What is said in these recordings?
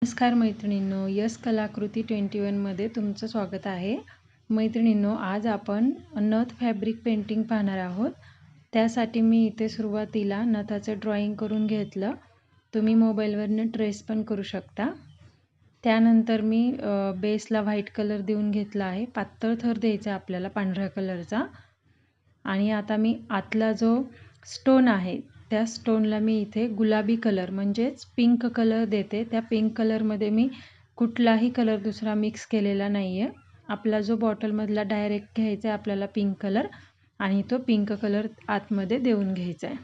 नमस्कार मैत्रिणींनो, यस कलाकृती 21 मध्ये तुमचं स्वागत आहे। मैत्रिणींनो, आज आपण नथ फॅब्रिक पेंटिंग पाहणार आहोत। त्यासाठी मी इथे सुरुवातीला नथाचं ड्रॉइंग करून घेतलं। तुम्ही मोबाईलवरून ट्रेस पण करू शकता। त्यानंतर मी बेसला व्हाईट कलर देऊन घेतला आहे। पातळ थर द्यायचा आपल्याला पांढऱ्या कलरचा। आणि आता मी आतला जो स्टोन आहे त्या स्टोनला मी इथे गुलाबी कलर म्हणजेच पिंक कलर देते। त्या पिंक कलरमध्ये मी कुठलाही कलर दुसरा मिक्स केलेला नाही आहे। आपला जो बॉटलमधला डायरेक्ट घ्यायचा आहे आपल्याला पिंक कलर, आणि तो पिंक कलर आतमध्ये देऊन घ्यायचा आहे।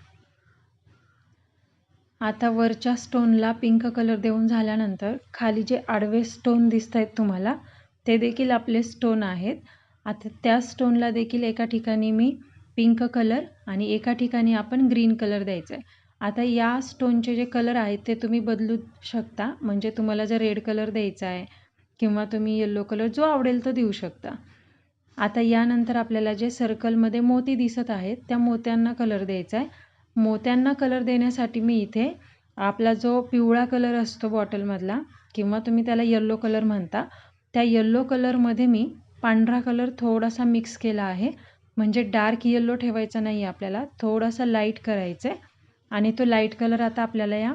आता वरच्या स्टोनला पिंक कलर देऊन झाल्यानंतर खाली जे आडवे स्टोन दिसत आहेत तुम्हाला, ते देखील आपले स्टोन आहेत। आता त्या स्टोनला देखील एका ठिकाणी मी पिंक कलर आणि एका ठिकाणी आपण ग्रीन कलर द्यायचा आहे। आता या स्टोनचे जे कलर आहेत ते तुम्ही बदलू शकता। म्हणजे तुम्हाला जर रेड कलर द्यायचा आहे किंवा तुम्ही येलो कलर जो आवडेल तो देऊ शकता। आता यानंतर आपल्याला जे सर्कलमध्ये मोती दिसत आहेत त्या मोत्यांना कलर द्यायचा आहे। मोत्यांना कलर देण्यासाठी मी इथे आपला जो पिवळा कलर असतो बॉटलमधला, किंवा तुम्ही त्याला येलो कलर म्हणता, त्या येलो कलरमध्ये मी पांढरा कलर थोडासा मिक्स केला आहे। म्हणजे डार्क येलो ठेवायचा नाही आपल्याला, थोडासा लाईट करायचं आहे। आणि तो लाईट कलर आता आपल्याला या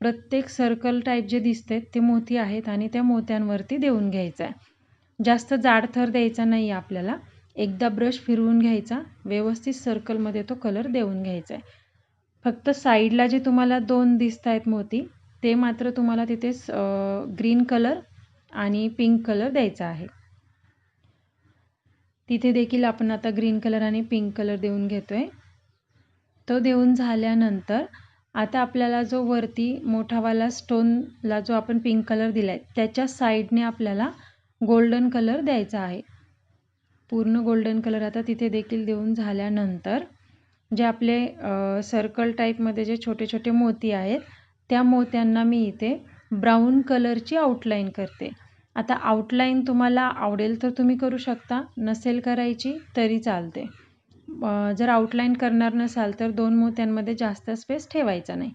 प्रत्येक सर्कल टाईप जे दिसते ते मोती आहेत आणि त्या मोत्यांवरती देऊन घ्यायचा आहे। जास्त जाड थर द्यायचा नाही आपल्याला, एकदा ब्रश फिरवून घ्यायचा, व्यवस्थित सर्कलमध्ये तो कलर देऊन घ्यायचा आहे। फक्त साईडला जे तुम्हाला दोन दिसत आहेत मोती, ते मात्र तुम्हाला तिथेच ग्रीन कलर आणि पिंक कलर द्यायचा आहे। तिथे देखील आपण आता ग्रीन कलर आणि पिंक कलर देऊन घेतोय। तो देऊन झाल्यानंतर आता आपल्याला जो वरती मोठावाला स्टोनला जो आपण पिंक कलर दिलाय त्याच्या साईडने आपल्याला गोल्डन कलर द्यायचा आहे। पूर्ण गोल्डन कलर आता तिथे देखील देऊन झाल्यानंतर जे आपले सर्कल टाईपमध्ये जे छोटे छोटे मोती आहेत त्या मोत्यांना मी इथे ब्राऊन कलरची आउटलाईन करते। आता आउटलाईन तुम्हाला आवडेल तर तुम्ही करू शकता, नसेल करायची तरी चालते। जर आउटलाईन करणार नसाल तर दोन मोत्यांमध्ये जास्त स्पेस ठेवायचा नाही।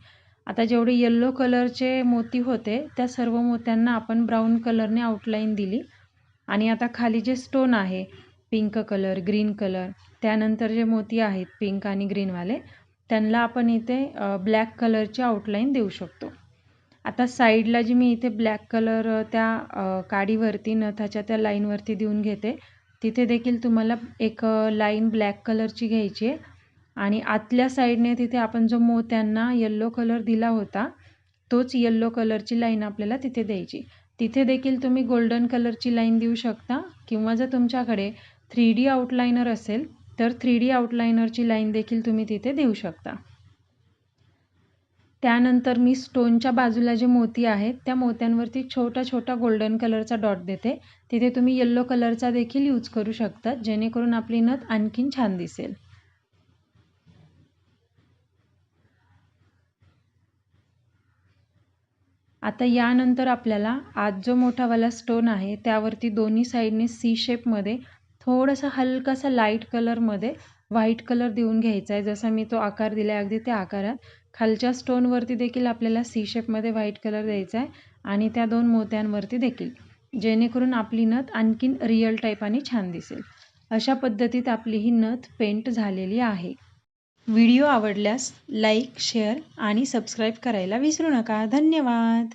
आता जेवढे येलो कलरचे मोती होते त्या सर्व मोत्यांना आपण ब्राऊन कलरने आउटलाईन दिली। आणि आता खाली जे स्टोन आहे पिंक कलर, ग्रीन कलर, त्यानंतर जे मोती आहेत पिंक आणि ग्रीनवाले, त्यांना आपण इथे ब्लॅक कलरची आउटलाईन देऊ शकतो। आता साईडला जी मी इथे ब्लॅक कलर त्या काडीवरती नथाच्या त्या लाईनवरती देऊन घेते, तिथे देखील तुम्हाला एक लाईन ब्लॅक कलरची घ्यायची आहे। आणि आतल्या साईडने तिथे आपण जो मोत्यांना येलो कलर दिला होता तोच येलो कलरची लाईन आपल्याला तिथे द्यायची। तिथे देखील तुम्ही गोल्डन कलरची लाईन देऊ शकता, किंवा जर तुमच्याकडे 3D आउटलाइनर असेल तर 3D आउटलाइनरची लाईन देखील तुम्ही तिथे देऊ शकता। त्यानंतर मी स्टोनच्या बाजूला जे मोती आहेत त्या मोत्यांवरती छोटा छोटा गोल्डन कलरचा डॉट देते। तिथे तुम्ही येलो कलरचा देखील यूज करू शकता, जेणेकरून आपली नथ आणखीन छान दिसेल। आता यानंतर आपल्याला आज जो मोठावाला स्टोन आहे त्यावरती दोन्ही साईडने सी शेपमध्ये थोडासा हलकासा लाईट कलरमध्ये व्हाईट कलर देऊन घ्यायचा आहे। जसा मी तो आकार दिला आहे अगदी त्या आकारात खालच्या स्टोनवरती देखील आपल्याला सी शेपमध्ये व्हाईट कलर द्यायचा आहे, आणि त्या दोन मोत्यांवरती देखील, जेणेकरून आपली नथ आणखीन रिअल टाईप आणि छान दिसेल। अशा पद्धतीत आपली ही नथ पेंट झालेली आहे। व्हिडिओ आवडल्यास लाईक, शेअर आणि सबस्क्राईब करायला विसरू नका। धन्यवाद।